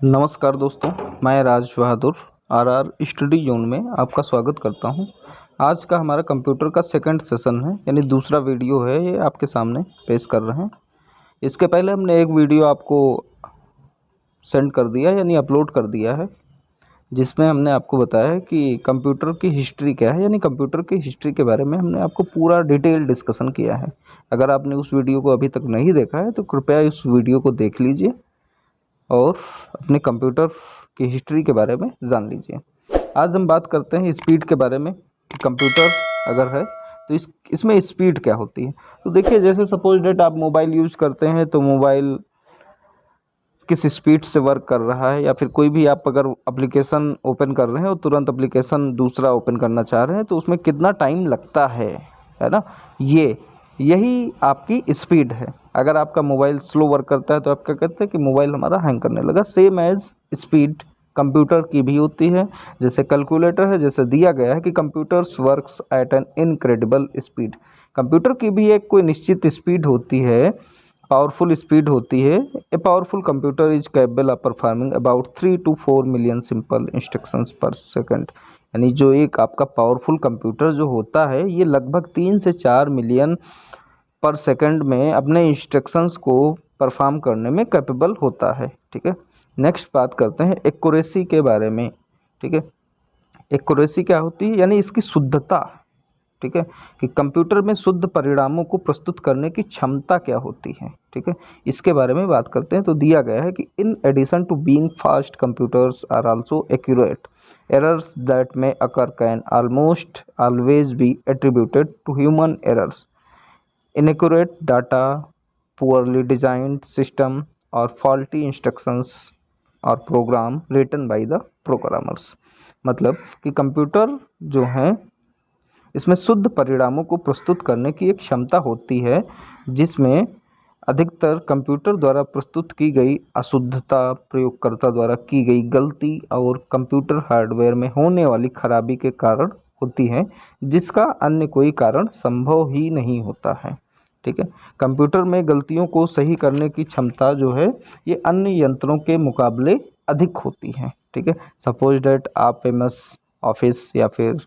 नमस्कार दोस्तों, मैं Raj Bahadur RR study zone में आपका स्वागत करता हूं। आज का हमारा कंप्यूटर का सेकंड सेशन है, यानी दूसरा वीडियो है ये आपके सामने पेश कर रहे हैं। इसके पहले हमने एक वीडियो आपको सेंड कर दिया, यानी अपलोड कर दिया है, जिसमें हमने आपको बताया है कि कंप्यूटर की हिस्ट्री क्या है, यानी कंप्यूटर की हिस्ट्री के बारे में हमने आपको पूरा डिटेल डिस्कशन किया है। अगर आपने उस वीडियो को अभी तक नहीं देखा है तो कृपया इस वीडियो को देख लीजिए और अपने कंप्यूटर की हिस्ट्री के बारे में जान लीजिए। आज हम बात करते हैं स्पीड के बारे में। कंप्यूटर अगर है तो इसमें स्पीड क्या होती है। तो देखिए, जैसे सपोज डेट आप मोबाइल यूज़ करते हैं तो मोबाइल किस स्पीड से वर्क कर रहा है, या फिर कोई भी आप अगर एप्लीकेशन ओपन कर रहे हैं और तुरंत एप्लीकेशन दूसरा ओपन करना चाह रहे हैं तो उसमें कितना टाइम लगता है ना। यही आपकी स्पीड है। अगर आपका मोबाइल स्लो वर्क करता है तो आप क्या कहते हैं कि मोबाइल हमारा हैंग करने लगा। सेम एज स्पीड कंप्यूटर की भी होती है। जैसे कैलकुलेटर है, जैसे दिया गया है कि computers works at an incredible speed. Computer की भी एक कोई निश्चित स्पीड होती है, पावरफुल स्पीड होती है। A powerful computer is capable of performing about 3 to 4 million simple instructions पर सेकंड। यानी जो एक आपका पावरफुल कंप्यूटर जो होता है ये लगभग 3 से 4 मिलियन पर सेकंड में अपने इंस्ट्रक्शंस को परफॉर्म करने में कैपेबल होता है। ठीक है, नेक्स्ट बात करते हैं एक्यूरेसी के बारे में। ठीक है, एक्यूरेसी क्या होती है, यानी इसकी शुद्धता। ठीक है, कि कंप्यूटर में शुद्ध परिणामों को प्रस्तुत करने की क्षमता क्या होती है। ठीक है, इसके बारे में बात करते हैं तो दिया गया है कि in addition to being fast computers are also accurate. Errors that may occur can almost always be attributed to human errors, inaccurate data, poorly designed system or faulty instructions और program written by the programmers। मतलब कि computer जो है इसमें शुद्ध परिणामों को प्रस्तुत करने की एक क्षमता होती है, जिसमें अधिकतर कंप्यूटर द्वारा प्रस्तुत की गई अशुद्धता, प्रयोगकर्ता द्वारा की गई गलती और कंप्यूटर हार्डवेयर में होने वाली खराबी के कारण होती है, जिसका अन्य कोई कारण संभव ही नहीं होता है। ठीक है, कंप्यूटर में गलतियों को सही करने की क्षमता जो है ये अन्य यंत्रों के मुकाबले अधिक होती है। ठीक है, सपोज डेट आप MS ऑफिस या फिर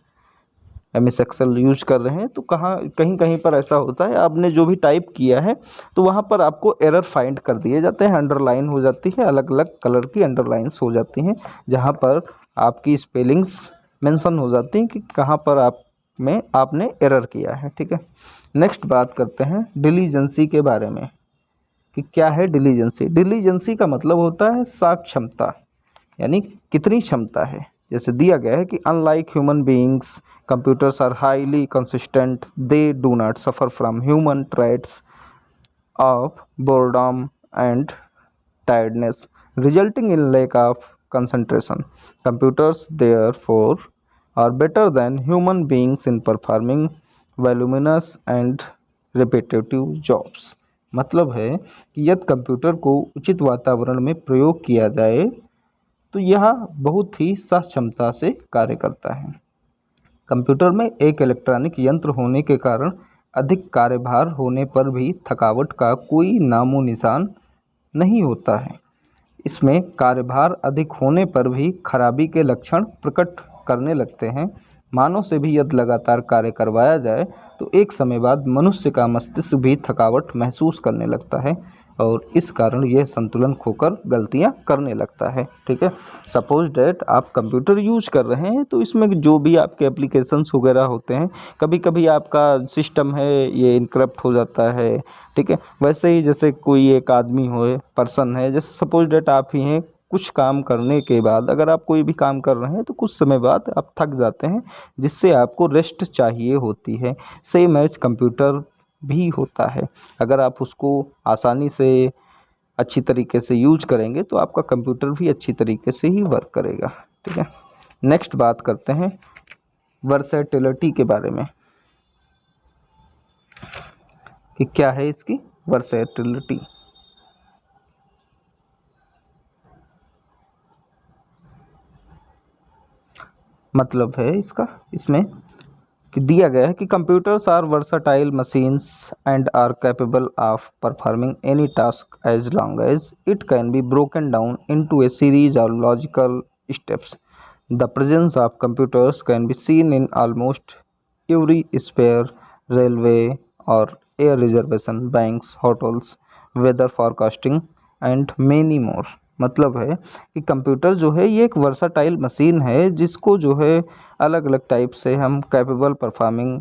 MS एक्सेल यूज कर रहे हैं तो कहीं कहीं पर ऐसा होता है, आपने जो भी टाइप किया है तो वहाँ पर आपको एरर फाइंड कर दिए जाते हैं, अंडरलाइन हो जाती है, अलग अलग कलर की अंडरलाइंस हो जाती हैं, जहाँ पर आपकी स्पेलिंग्स मेंशन हो जाती हैं कि कहाँ पर आपने एरर किया है। ठीक है, नेक्स्ट बात करते हैं डिलीजेंसी के बारे में कि क्या है डिलीजेंसी। डिलीजेंसी का मतलब होता है साख क्षमता, यानी कितनी क्षमता है। जैसे दिया गया है कि unlike human beings computers are highly consistent, they do not suffer from human traits of boredom and tiredness resulting in lack of concentration. Computers therefore are better than human beings in performing voluminous and repetitive jobs. मतलब है कि यदि computer को उचित वातावरण में प्रयोग किया जाए तो यह बहुत ही सक्षमता से कार्य करता है। कंप्यूटर में एक इलेक्ट्रॉनिक यंत्र होने के कारण अधिक कार्यभार होने पर भी थकावट का कोई नामो निशान नहीं होता है। इसमें कार्यभार अधिक होने पर भी खराबी के लक्षण प्रकट करने लगते हैं। मानव से भी यदि लगातार कार्य करवाया जाए तो एक समय बाद मनुष्य का मस्तिष्क भी थकावट महसूस करने लगता है और इस कारण यह संतुलन खोकर गलतियां करने लगता है। ठीक है, सपोज डैट आप कंप्यूटर यूज कर रहे हैं तो इसमें जो भी आपके एप्लीकेशंस वगैरह होते हैं, कभी कभी आपका सिस्टम है ये इनकरप्ट हो जाता है। ठीक है, वैसे ही जैसे कोई एक आदमी हो, पर्सन है, जैसे सपोज डेट आप ही हैं, कुछ काम करने के बाद अगर आप कोई भी काम कर रहे हैं तो कुछ समय बाद आप थक जाते हैं, जिससे आपको रेस्ट चाहिए होती है। सेम एज कंप्यूटर भी होता है। अगर आप उसको आसानी से अच्छी तरीके से यूज करेंगे तो आपका कंप्यूटर भी अच्छी तरीके से ही वर्क करेगा। ठीक है, नेक्स्ट बात करते हैं वर्सेटिलिटी के बारे में कि क्या है इसकी वर्सेटिलिटी। मतलब है इसका, इसमें कि दिया गया है कि computers are versatile machines and are capable of performing any task as long as it can be broken down into a series of logical steps. The presence of computers can be seen in almost every sphere, railway or air reservation, banks, hotels, weather forecasting and many more. मतलब है कि computer जो है ये एक versatile machine है जिसको जो है अलग अलग टाइप से हम capable performing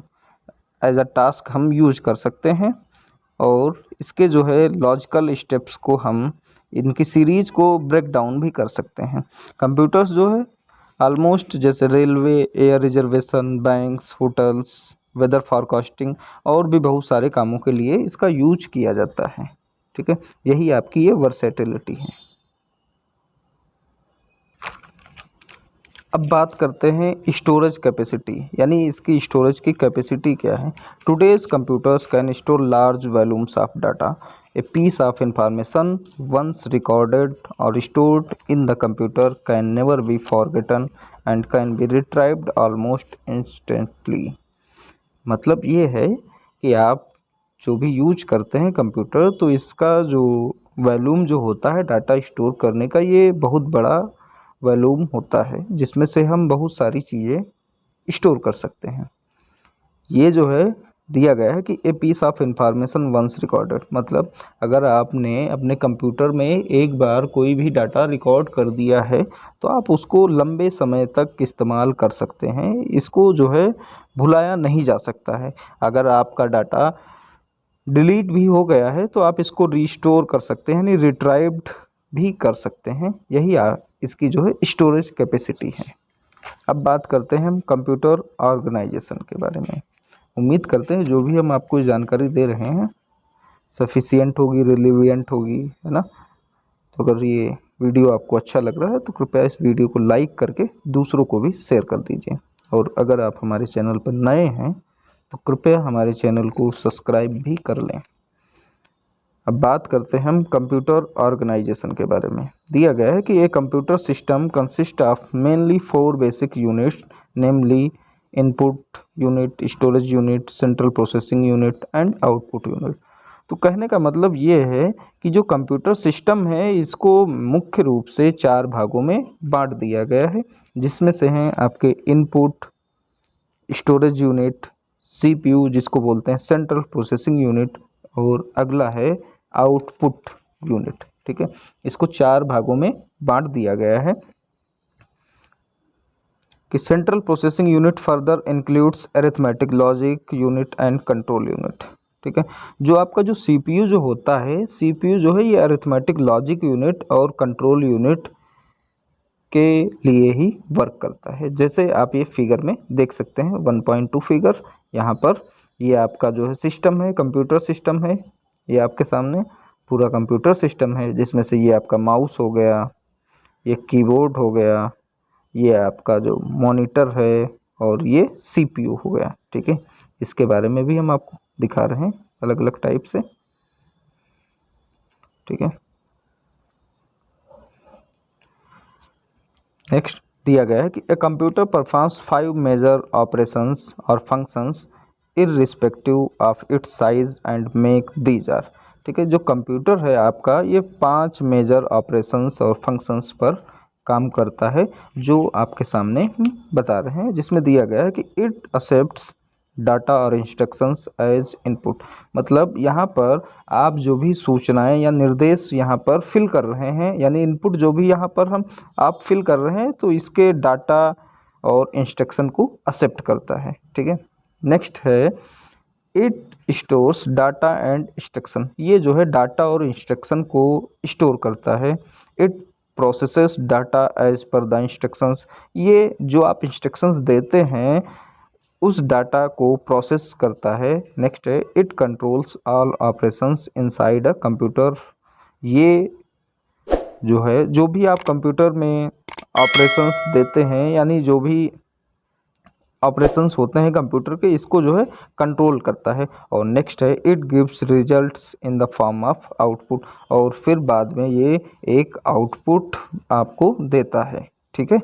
as a task हम यूज कर सकते हैं और इसके जो है लॉजिकल स्टेप्स को हम इनकी सीरीज को ब्रेक डाउन भी कर सकते हैं. कंप्यूटर्स जो है ऑलमोस्ट जैसे railway, air reservation, banks, hotels, weather forecasting और भी बहुत सारे कामों के लिए इसका यूज किया जाता है. ठीक है, यही आपकी ये वर्सेटिलिटी है. अब बात करते हैं स्टोरेज कैपेसिटी, यानी इसकी स्टोरेज की कैपेसिटी क्या है. Today's computers can store large volumes of data. A piece of information once recorded or stored in the computer can never be forgotten and can be retrieved almost instantly. मतलब ये है कि आप जो भी यूज करते हैं कंप्यूटर तो इसका जो वॉल्यूम जो होता है डाटा स्टोर करने का ये बहुत बड़ा वॉल्यूम होता है जिसमें से हम बहुत सारी चीज़ें स्टोर कर सकते हैं. ये जो है दिया गया है कि a piece of information once recorded, मतलब अगर आपने अपने कंप्यूटर में एक बार कोई भी डाटा रिकॉर्ड कर दिया है तो आप उसको लंबे समय तक इस्तेमाल कर सकते हैं. इसको जो है भुलाया नहीं जा सकता है. अगर आपका डाटा डिलीट भी हो गया है तो आप इसको रिस्टोर कर सकते हैं, यानी रिट्राइव्ड भी कर सकते हैं. यही इसकी जो है स्टोरेज कैपेसिटी है. अब बात करते हैं हम कंप्यूटर ऑर्गेनाइजेशन के बारे में. उम्मीद करते हैं जो भी हम आपको जानकारी दे रहे हैं सफिशिएंट होगी, रिलेवेंट होगी, है ना. तो अगर ये वीडियो आपको अच्छा लग रहा है तो कृपया इस वीडियो को लाइक करके दूसरों को भी शेयर कर दीजिए. और अगर आप हमारे चैनल पर नए हैं तो कृपया हमारे चैनल को सब्सक्राइब भी कर लें. अब बात करते हैं हम कंप्यूटर ऑर्गेनाइजेशन के बारे में. दिया गया है कि ये computer system consist of mainly 4 basic units, namely input unit, storage unit, central processing unit and output unit. तो कहने का मतलब ये है कि जो कंप्यूटर सिस्टम है इसको मुख्य रूप से 4 भागों में बांट दिया गया है, जिसमें से हैं आपके इनपुट, स्टोरेज यूनिट, सीपीयू जिसको बोलते हैं सेंट्रल प्रोसेसिंग यूनिट, और अगला है आउटपुट यूनिट. ठीक है, इसको 4 भागों में बांट दिया गया है कि central processing unit further includes arithmetic logic unit and control unit. ठीक है, जो आपका जो सीपीयू जो होता है, सीपीयू जो है ये अरिथमेटिक लॉजिक यूनिट और कंट्रोल यूनिट के लिए ही वर्क करता है. जैसे आप ये फिगर में देख सकते हैं 1.2 फिगर. यहाँ पर ये आपका जो है सिस्टम है, कंप्यूटर सिस्टम है. ये आपके सामने पूरा कंप्यूटर सिस्टम है जिसमें से ये आपका माउस हो गया, ये कीबोर्ड हो गया, ये आपका जो मॉनिटर है और ये सीपीयू हो गया. ठीक है, इसके बारे में भी हम आपको दिखा रहे हैं अलग अलग टाइप से. ठीक है, नेक्स्ट दिया गया है कि a computer performs 5 major operations और functions irrespective of its size and make these are. ठीक है, जो कंप्यूटर है आपका ये 5 मेजर ऑपरेशंस और फंक्शंस पर काम करता है जो आपके सामने बता रहे हैं, जिसमें दिया गया है कि इट एक्सेप्ट्स डाटा और इंस्ट्रक्शंस एज इनपुट. मतलब यहाँ पर आप जो भी सूचनाएं या निर्देश यहाँ पर फिल कर रहे हैं, यानी इनपुट जो भी यहाँ पर हम आप फिल कर रहे हैं तो इसके डाटा और इंस्ट्रक्शन को एक्सेप्ट करता है. ठीक है, नेक्स्ट है it stores data and instruction. ये जो है डाटा और इंस्ट्रक्शन को स्टोर करता है. It processes data as per the instructions. ये जो आप इंस्ट्रक्शंस देते हैं उस डाटा को प्रोसेस करता है. नेक्स्ट है it controls all operations inside a computer. ये जो है जो भी आप कंप्यूटर में ऑपरेशंस देते हैं, यानी जो भी ऑपरेशंस होते हैं कंप्यूटर के, इसको जो है कंट्रोल करता है. और नेक्स्ट है it gives results in the form of output. और फिर बाद में ये एक आउटपुट आपको देता है. ठीक है,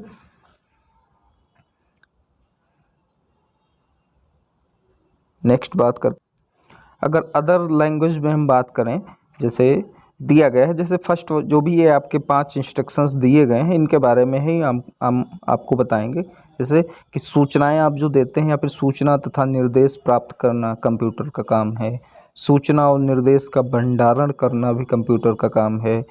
नेक्स्ट बात कर, अगर अदर लैंग्वेज में हम बात करें, जैसे दिया गया है, जैसे फर्स्ट जो भी ये आपके 5 इंस्ट्रक्शंस दिए गए हैं इनके बारे में ही हम आपको बताएंगे। जैसे कि सूचनाएं आप जो देते हैं या फिर सूचना तथा निर्देश प्राप्त करना कंप्यूटर का काम है। सूचना और निर्देश का भंडारण करना भी कंप्यूटर का काम है।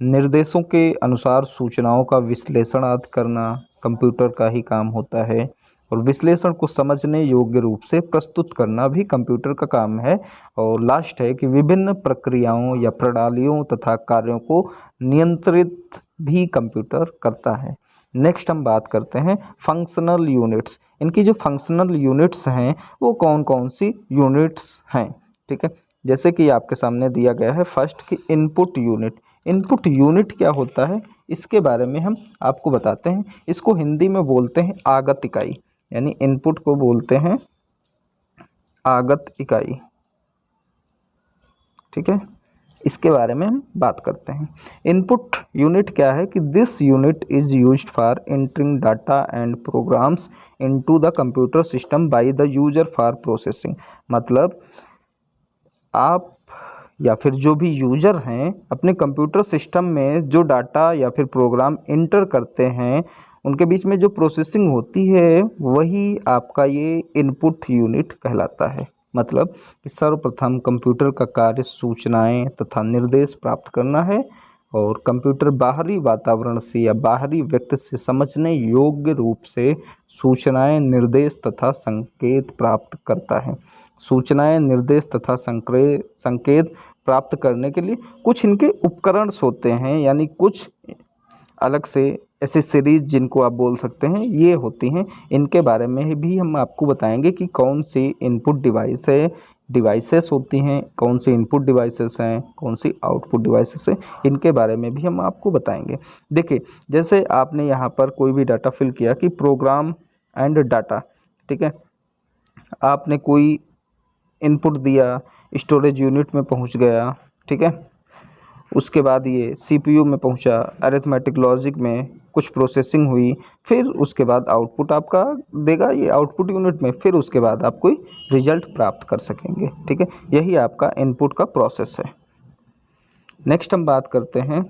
निर्देशों के अनुसार सूचनाओं का विश्लेषण आदि करना कंप्यूटर का ही काम होता है। और विश्लेषण को समझने योग्य रूप से प्रस्तुत करना भी कंप्यूटर का काम है। और लास्ट है कि विभिन्न प्रक्रियाओं या प्रणालियों तथा कार्यों को नियंत्रित भी कंप्यूटर करता है। नेक्स्ट हम बात करते हैं फंक्शनल यूनिट्स। इनकी जो फंक्शनल यूनिट्स हैं वो कौन कौन सी यूनिट्स हैं, ठीक है। जैसे कि आपके सामने दिया गया है फर्स्ट की इनपुट यूनिट। इनपुट यूनिट क्या होता है इसके बारे में हम आपको बताते हैं। इसको हिंदी में बोलते हैं आगत इकाई, यानी इनपुट को बोलते हैं आगत इकाई, ठीक है। इसके बारे में हम बात करते हैं। इनपुट यूनिट क्या है कि this unit is used for entering data and programs into the computer system by the user for processing. मतलब आप या फिर जो भी यूजर हैं अपने कंप्यूटर सिस्टम में जो डाटा या फिर प्रोग्राम इंटर करते हैं उनके बीच में जो प्रोसेसिंग होती है वही आपका ये इनपुट यूनिट कहलाता है। मतलब कि सर्वप्रथम कंप्यूटर का कार्य सूचनाएं तथा निर्देश प्राप्त करना है और कंप्यूटर बाहरी वातावरण से या बाहरी व्यक्ति से समझने योग्य रूप से सूचनाएं, निर्देश तथा संकेत प्राप्त करता है। सूचनाएं, निर्देश तथा संकेत प्राप्त करने के लिए कुछ इनके उपकरण होते हैं, यानी कुछ अलग से एसेसरीज जिनको आप बोल सकते हैं ये होती हैं। इनके बारे में भी हम आपको बताएंगे कि कौन सी इनपुट डिवाइसेस होती हैं, कौन सी इनपुट डिवाइसेस हैं, कौन सी आउटपुट डिवाइसेस हैं, इनके बारे में भी हम आपको बताएंगे। देखिए जैसे आपने यहाँ पर कोई भी डाटा फिल किया कि प्रोग्राम एंड डाटा, ठीक है। आपने कोई इनपुट दिया, स्टोरेज यूनिट में पहुँच गया, ठीक है। उसके बाद ये सीपीयू में पहुंचा, अरिथमेटिक लॉजिक में कुछ प्रोसेसिंग हुई, फिर उसके बाद आउटपुट आपका देगा ये आउटपुट यूनिट में, फिर उसके बाद आप कोई रिजल्ट प्राप्त कर सकेंगे, ठीक है। यही आपका इनपुट का प्रोसेस है। नेक्स्ट हम बात करते हैं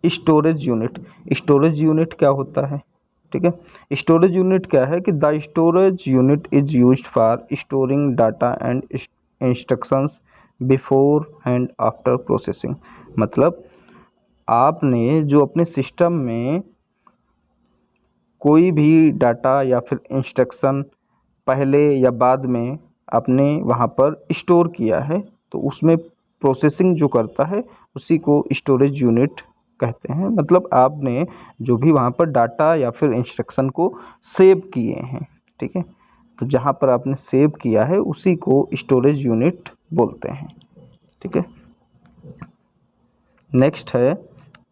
स्टोरेज यूनिट। स्टोरेज यूनिट क्या होता है, ठीक है। स्टोरेज यूनिट क्या है कि the storage unit is used for storing data and instructions before and after processing. मतलब आपने जो अपने सिस्टम में कोई भी डाटा या फिर इंस्ट्रक्शन पहले या बाद में आपने वहाँ पर स्टोर किया है तो उसमें प्रोसेसिंग जो करता है उसी को स्टोरेज यूनिट कहते हैं। मतलब आपने जो भी वहाँ पर डाटा या फिर इंस्ट्रक्शन को सेव किए हैं, ठीक है, तो जहाँ पर आपने सेव किया है उसी को स्टोरेज यूनिट बोलते हैं, ठीक है। नेक्स्ट है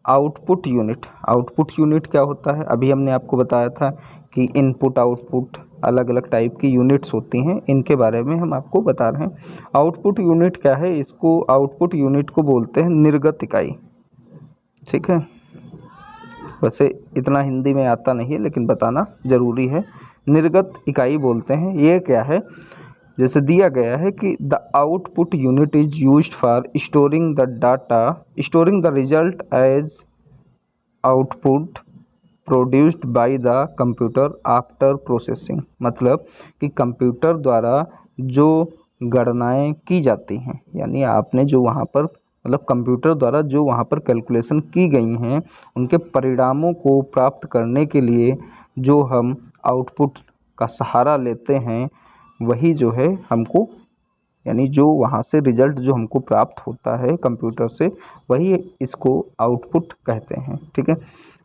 आउटपुट यूनिट। आउटपुट यूनिट क्या होता है, अभी हमने आपको बताया था कि इनपुट आउटपुट अलग अलग टाइप की यूनिट्स होती हैं, इनके बारे में हम आपको बता रहे हैं। आउटपुट यूनिट क्या है, इसको आउटपुट यूनिट को बोलते हैं निर्गत इकाई, ठीक है। वैसे इतना हिंदी में आता नहीं है लेकिन बताना ज़रूरी है। निर्गत इकाई बोलते हैं। ये क्या है, जैसे दिया गया है कि the output unit is used for storing the data, storing the result as output produced by the computer after processing. मतलब कि कंप्यूटर द्वारा जो गणनाएं की जाती हैं, यानी आपने जो वहाँ पर मतलब कंप्यूटर द्वारा जो वहाँ पर कैलकुलेशन की गई हैं उनके परिणामों को प्राप्त करने के लिए जो हम आउटपुट का सहारा लेते हैं वही जो है हमको, यानी जो वहाँ से रिजल्ट जो हमको प्राप्त होता है कंप्यूटर से वही इसको आउटपुट कहते हैं, ठीक है।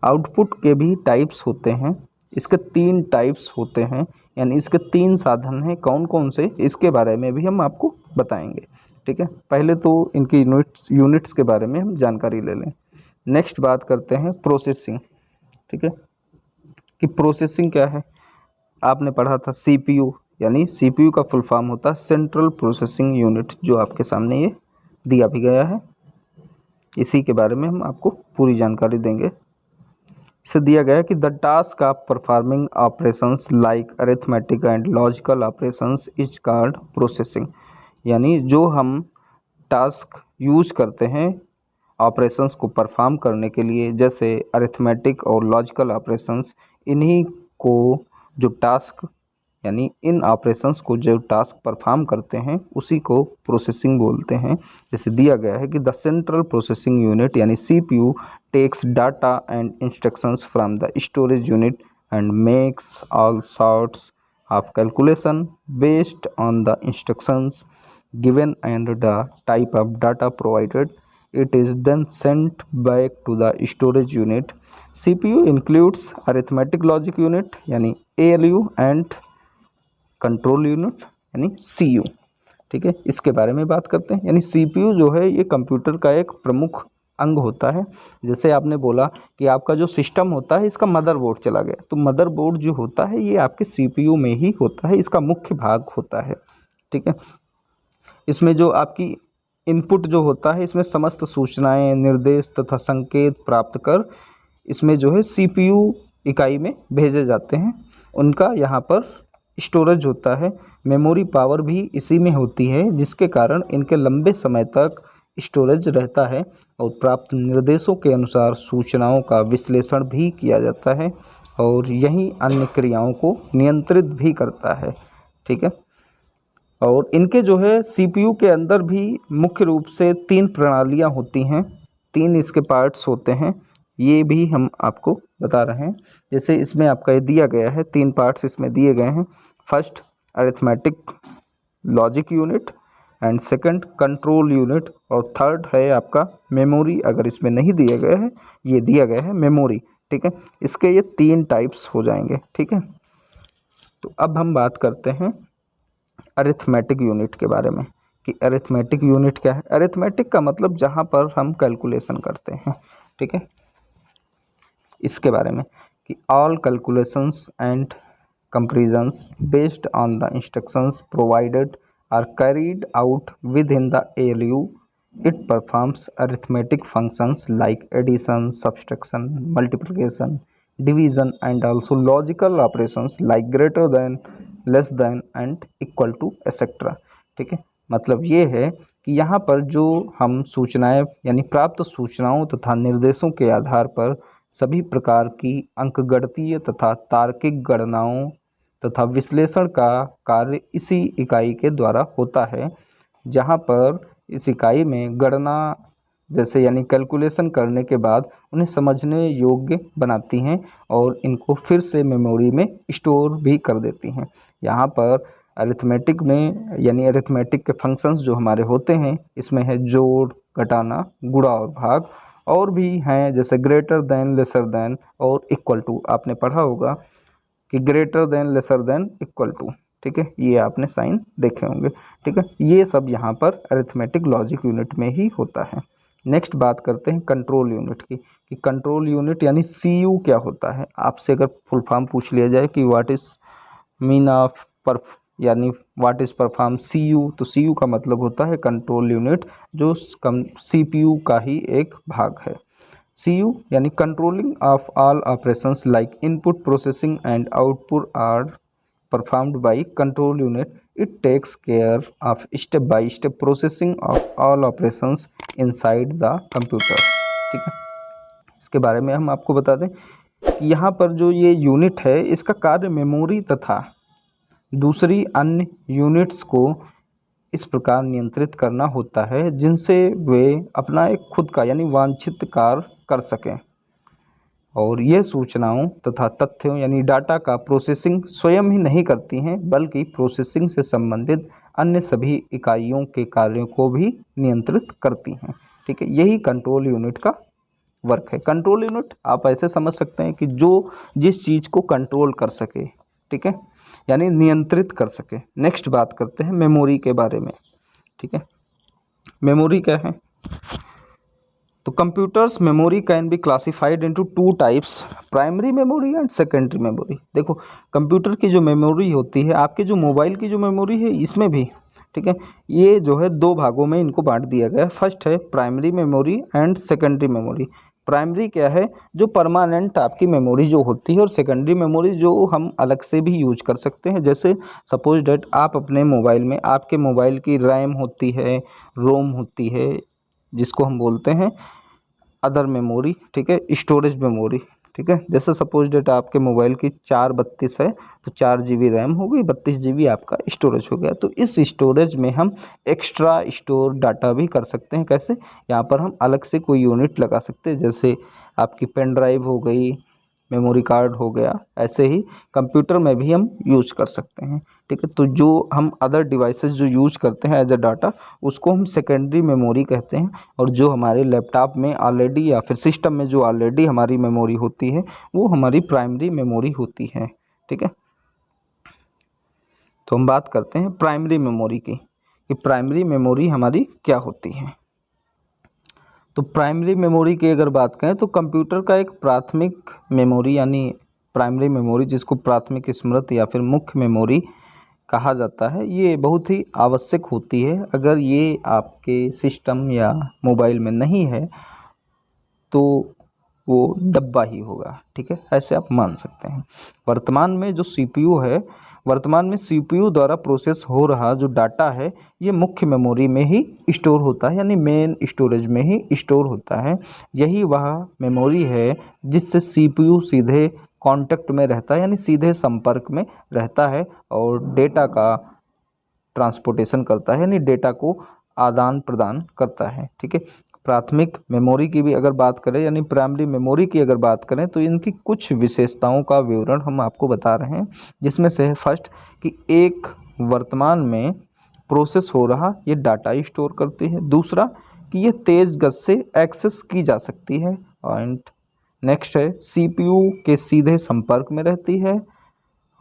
आउटपुट के भी टाइप्स होते हैं, इसके 3 टाइप्स होते हैं, यानी इसके 3 साधन हैं। कौन कौन से इसके बारे में भी हम आपको बताएंगे, ठीक है। पहले तो इनकी यूनिट्स के बारे में हम जानकारी ले लें। नेक्स्ट बात करते हैं प्रोसेसिंग, ठीक है, कि प्रोसेसिंग क्या है। आपने पढ़ा था सीपीयू, यानी सीपीयू का फुल फॉर्म होता है सेंट्रल प्रोसेसिंग यूनिट, जो आपके सामने ये दिया भी गया है। इसी के बारे में हम आपको पूरी जानकारी देंगे। इसे दिया गया है कि the task of performing operations like arithmetic and logical operations is called processing. यानी जो हम टास्क यूज करते हैं ऑपरेशंस को परफॉर्म करने के लिए, जैसे अरिथमेटिक और लॉजिकल ऑपरेशंस, इन्हीं को जो टास्क यानी इन ऑपरेशंस को जो टास्क परफॉर्म करते हैं उसी को प्रोसेसिंग बोलते हैं। जैसे दिया गया है कि द सेंट्रल प्रोसेसिंग यूनिट यानी CPU takes data and instructions from the storage unit and makes all sorts of calculation based on the instructions given and the type of data provided. It is then sent back to the storage unit. CPU includes arithmetic logic unit यानी ALU and control unit यानी CU। ठीक है, इसके बारे में बात करते हैं। यानी CPU जो है ये कंप्यूटर का एक प्रमुख अंग होता है। जैसे आपने बोला कि आपका जो सिस्टम होता है इसका मदरबोर्ड चला गया, तो मदरबोर्ड जो होता है ये आपके CPU में ही होता है, इसका मुख्य भाग होता है। ठीक है, इसमें जो आपकी इनपुट जो होता है इसमें समस्त सूचनाएं, निर्देश तथा संकेत प्राप्त कर इसमें जो है CPU इकाई में भेजे जाते हैं। उनका यहाँ पर स्टोरेज होता है, मेमोरी पावर भी इसी में होती है, जिसके कारण इनके लंबे समय तक स्टोरेज रहता है और प्राप्त निर्देशों के अनुसार सूचनाओं का विश्लेषण भी किया जाता है और यही अन्य क्रियाओं को नियंत्रित भी करता है। ठीक है, और इनके जो है CPU के अंदर भी मुख्य रूप से 3 प्रणालियां होती हैं, 3 इसके पार्ट्स होते हैं, ये भी हम आपको बता रहे हैं। जैसे इसमें आपका ये दिया गया है, 3 पार्ट्स इसमें दिए गए हैं। First arithmetic logic unit and second control unit और थर्ड है आपका मेमोरी। अगर इसमें नहीं दिया गया है, ये दिया गया है मेमोरी। ठीक है, इसके ये 3 टाइप्स हो जाएंगे। ठीक है, तो अब हम बात करते हैं अरिथमेटिक यूनिट के बारे में कि अरिथमेटिक यूनिट क्या है। अरिथमेटिक का मतलब जहाँ पर हम कैलकुलेशन करते हैं। ठीक है, इसके बारे में कि all calculations and comparisons based on the instructions provided are carried out within the ALU। It performs arithmetic functions like addition, subtraction, multiplication, division and also logical operations like greater than, less than and equal to etcetera. ठीक है, मतलब ये है कि यहाँ पर जो हम सूचनाएं यानी प्राप्त सूचनाओं तथा निर्देशों के आधार पर सभी प्रकार की अंकगणितीय तथा तार्किक गणनाओं तथा विश्लेषण का कार्य इसी इकाई के द्वारा होता है, जहाँ पर इस इकाई में गणना जैसे यानी कैलकुलेशन करने के बाद उन्हें समझने योग्य बनाती हैं और इनको फिर से मेमोरी में स्टोर भी कर देती हैं। यहाँ पर अरिथमेटिक में यानी अरिथमेटिक के फंक्शंस जो हमारे होते हैं इसमें है जोड़, घटाना, गुणा और भाग, और भी हैं जैसे ग्रेटर देन, लेसर देन और इक्वल टू। आपने पढ़ा होगा कि greater than, lesser than, equal to. ठीक है, ये आपने साइन देखे होंगे। ठीक है, ये सब यहाँ पर अरिथमेटिक लॉजिक यूनिट में ही होता है। नेक्स्ट बात करते हैं कंट्रोल यूनिट की कि कंट्रोल यूनिट यानी CU क्या होता है। आपसे अगर फुल फॉर्म पूछ लिया जाए कि व्हाट इज़ मीन ऑफ यानी व्हाट इज़ परफॉर्म CU, तो CU का मतलब होता है कंट्रोल यूनिट, जो CPU का ही एक भाग है। CU यानी controlling of all operations like input processing and output are performed by control unit. It takes care of step by step processing of all operations inside the computer. ठीक है, इसके बारे में हम आपको बता दें कि यहाँ पर जो ये यूनिट है इसका कार्य मेमोरी तथा दूसरी अन्य यूनिट्स को इस प्रकार नियंत्रित करना होता है जिनसे वे अपना एक खुद का यानी वांछित कार्य कर सकें, और ये सूचनाओं तथा तथ्यों यानी डाटा का प्रोसेसिंग स्वयं ही नहीं करती हैं, बल्कि प्रोसेसिंग से संबंधित अन्य सभी इकाइयों के कार्यों को भी नियंत्रित करती हैं। ठीक है, यही कंट्रोल यूनिट का वर्क है। कंट्रोल यूनिट आप ऐसे समझ सकते हैं कि जो जिस चीज़ को कंट्रोल कर सके, ठीक है, यानी नियंत्रित कर सके। नेक्स्ट बात करते हैं मेमोरी के बारे में। ठीक है, मेमोरी क्या है, तो computers memory can be classified into 2 types, primary memory and secondary memory. देखो कंप्यूटर की जो मेमोरी होती है, आपके जो मोबाइल की जो मेमोरी है इसमें भी, ठीक है, ये जो है 2 भागों में इनको बांट दिया गया है। फर्स्ट है primary memory and secondary memory. Primary क्या है, जो परमानेंट आपकी मेमोरी जो होती है, और सेकेंडरी मेमोरी जो हम अलग से भी यूज कर सकते हैं। जैसे सपोज डेट आप अपने मोबाइल में, आपके मोबाइल की रैम होती है, रोम होती है, जिसको हम बोलते हैं अदर मेमोरी, ठीक है, स्टोरेज मेमोरी, ठीक है। जैसे सपोज डेट आपके मोबाइल की 432 है, तो 4 GB रैम हो गई, 32 GB आपका स्टोरेज हो गया। तो इस स्टोरेज में हम एक्स्ट्रा स्टोर डाटा भी कर सकते हैं। कैसे? यहाँ पर हम अलग से कोई यूनिट लगा सकते हैं, जैसे आपकी पेन ड्राइव हो गई, मेमोरी कार्ड हो गया, ऐसे ही कंप्यूटर में भी हम यूज कर सकते हैं, ठीक है। तो जो हम अदर डिवाइसेस जो यूज करते हैं एज अ डाटा, उसको हम सेकेंडरी मेमोरी कहते हैं। और जो हमारे लैपटॉप में ऑलरेडी या फिर सिस्टम में जो ऑलरेडी हमारी मेमोरी होती है, वो हमारी प्राइमरी मेमोरी होती है, ठीक है। तो हम बात करते हैं प्राइमरी मेमोरी की, कि प्राइमरी मेमोरी हमारी क्या होती है। तो प्राइमरी मेमोरी की अगर बात करें तो कंप्यूटर का एक प्राथमिक मेमोरी, यानी प्राइमरी मेमोरी, जिसको प्राथमिक स्मृति या फिर मुख्य मेमोरी कहा जाता है, ये बहुत ही आवश्यक होती है। अगर ये आपके सिस्टम या मोबाइल में नहीं है तो वो डब्बा ही होगा, ठीक है, ऐसे आप मान सकते हैं। वर्तमान में जो सीपीयू है, वर्तमान में सीपीयू द्वारा प्रोसेस हो रहा जो डाटा है, ये मुख्य मेमोरी में ही स्टोर होता है, यानी मेन स्टोरेज में ही स्टोर होता है। यही वह मेमोरी है जिससे सीपीयू सीधे कांटेक्ट में रहता है, यानी सीधे संपर्क में रहता है, और डेटा का ट्रांसपोर्टेशन करता है, यानी डेटा को आदान प्रदान करता है, ठीक है। प्राथमिक मेमोरी की भी अगर बात करें, यानी प्राइमरी मेमोरी की अगर बात करें, तो इनकी कुछ विशेषताओं का विवरण हम आपको बता रहे हैं। जिसमें से है फर्स्ट, कि एक वर्तमान में प्रोसेस हो रहा ये डाटा स्टोर करती है। दूसरा, कि ये तेज़ गति से एक्सेस की जा सकती है। एंड नेक्स्ट है, सीपीयू के सीधे संपर्क में रहती है,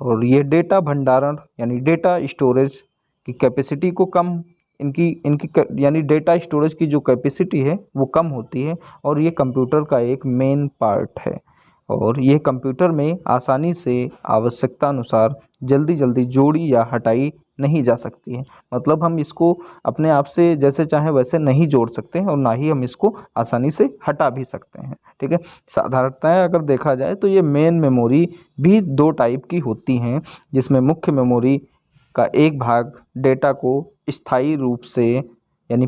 और ये डेटा भंडारण यानी डेटा स्टोरेज की कैपेसिटी को कम, इनकी इनकी यानी डेटा स्टोरेज की जो कैपेसिटी है वो कम होती है, और ये कंप्यूटर का एक मेन पार्ट है। और ये कंप्यूटर में आसानी से आवश्यकता अनुसार जल्दी जल्दी जोड़ी या हटाई नहीं जा सकती है। मतलब हम इसको अपने आप से जैसे चाहे वैसे नहीं जोड़ सकते हैं, और ना ही हम इसको आसानी से हटा भी सकते हैं, ठीक है। साधारणतः अगर देखा जाए तो ये मेन मेमोरी भी दो टाइप की होती हैं, जिसमें मुख्य मेमोरी का एक भाग डेटा को स्थायी रूप से यानी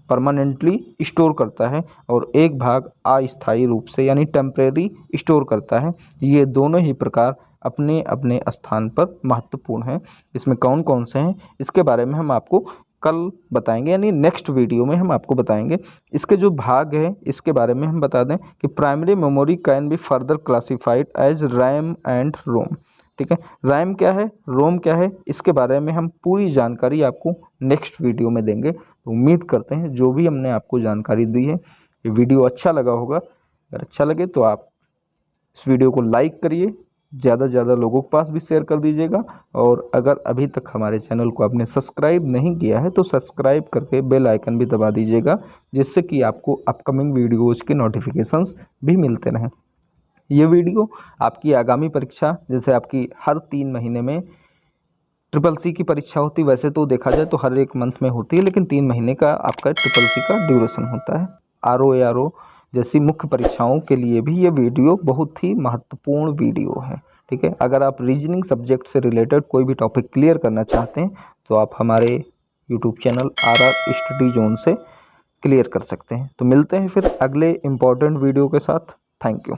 परमानेंटली स्टोर करता है, और एक भाग अस्थायी रूप से यानी टेम्परेरी स्टोर करता है। ये दोनों ही प्रकार अपने अपने स्थान पर महत्वपूर्ण हैं। इसमें कौन कौन से हैं, इसके बारे में हम आपको कल बताएंगे, यानी नेक्स्ट वीडियो में हम आपको बताएंगे। इसके जो भाग हैं इसके बारे में हम बता दें कि primary memory can be further classified as RAM and ROM, ठीक है। रैम क्या है, रोम क्या है, इसके बारे में हम पूरी जानकारी आपको नेक्स्ट वीडियो में देंगे। तो उम्मीद करते हैं जो भी हमने आपको जानकारी दी है, ये वीडियो अच्छा लगा होगा। अगर अच्छा लगे तो आप इस वीडियो को लाइक करिए, ज़्यादा से ज़्यादा लोगों के पास भी शेयर कर दीजिएगा। और अगर अभी तक हमारे चैनल को आपने सब्सक्राइब नहीं किया है तो सब्सक्राइब करके बेल आइकन भी दबा दीजिएगा, जिससे कि आपको अपकमिंग वीडियोज़ के नोटिफिकेशंस भी मिलते रहें। ये वीडियो आपकी आगामी परीक्षा, जैसे आपकी हर 3 महीने में ट्रिपल सी की परीक्षा होती, वैसे तो देखा जाए तो हर एक मंथ में होती है, लेकिन 3 महीने का आपका ट्रिपल सी का ड्यूरेशन होता है। आरओ जैसी मुख्य परीक्षाओं के लिए भी ये वीडियो बहुत ही महत्वपूर्ण वीडियो है, ठीक है। अगर आप रीजनिंग सब्जेक्ट से रिलेटेड कोई भी टॉपिक क्लियर करना चाहते हैं तो आप हमारे YouTube channel RR study zone से क्लियर कर सकते हैं। तो मिलते हैं फिर अगले इम्पॉर्टेंट वीडियो के साथ। Thank you.